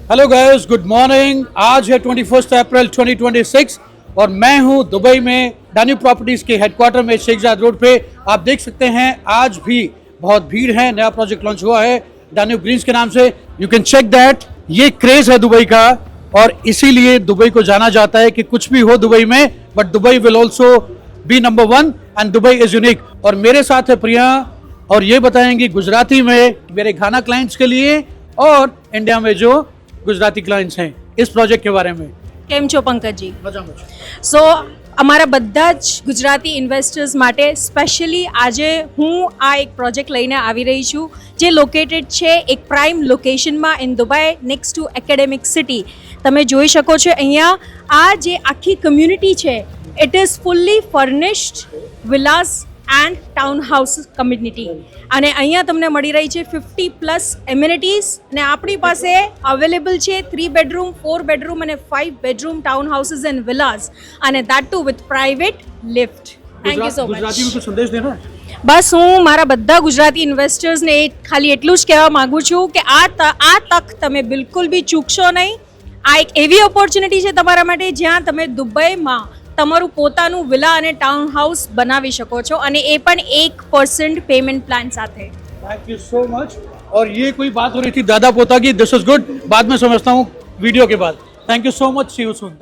Hello guys, good morning. आज है 21 अप्रैल 2026 और मैं हूं दुबई में डान्यू प्रॉपर्टीज के हेडक्वार्टर में शेखजाद रोड पे। आप देख सकते हैं आज भी बहुत भीड़ है। नया प्रोजेक्ट लॉन्च हुआ है डान्यू ग्रीन्स के नाम से। You can check that. ये क्रेज है दुबई का और इसीलिए दुबई को जाना जाता है कि कुछ भी हो दुबई में, but Dubai will also be number 1 and Dubai is unique. और मेरे साथ है प्रिया और ये बताएंगी गुजराती में मेरे घाना क्लाइंट्स के लिए और इंडिया में जो गुजराती क्लाइंट्स हैं इस प्रोजेक्ट के बारे में। કેમ છો પંકજજી? મજામાં છું। સો અમારા બધા જ ગુજરાતી ઇન્વેસ્ટર્સ માટે સ્પેશિયલી આજે હું આ એક પ્રોજેક્ટ લઈને આવી રહી છું જે લોકેટેડ છે એક પ્રાઇમ લોકેશનમાં in Dubai next to academic city. તમે જોઈ શકો છો અહીંયા આ જે આખી કમ્યુનિટી છે it is fully furnished Vilas and town house community અને અહીંયા તમને મળી રહી છે 50+ એમ્યુનિટીઝ અને આપણી પાસે અવેલેબલ છે 3 બેડરૂમ 4 બેડરૂમ અને 5 bedroom town houses and villas અને that too with private lift. Thank you so Gujarati में મચ। कुछ संदेश देना है? બસ હું મારા બધા ગુજરાતી ઇન્વેસ્ટર્સને ખાલી એટલું જ કહેવા માગું છું કે આ તક તમે બિલકુલ બી ચૂકશો નહીં। આ એક એવી ઓપોર્ચ્યુનિટી છે તમારા માટે જ્યાં તમે દુબઈમાં તમારું પોતાનું વિલા અને ટાઉન હાઉસ બનાવી શકો છો અને એ પણ 1% પેમેન્ટ પ્લાન સાથે। Thank you so much. और ये कोई बात हो रही थी दादा पोता की, दिस इज गुड, बाद में समझता हूँ वीडियो के बाद। Thank you so much, see you soon.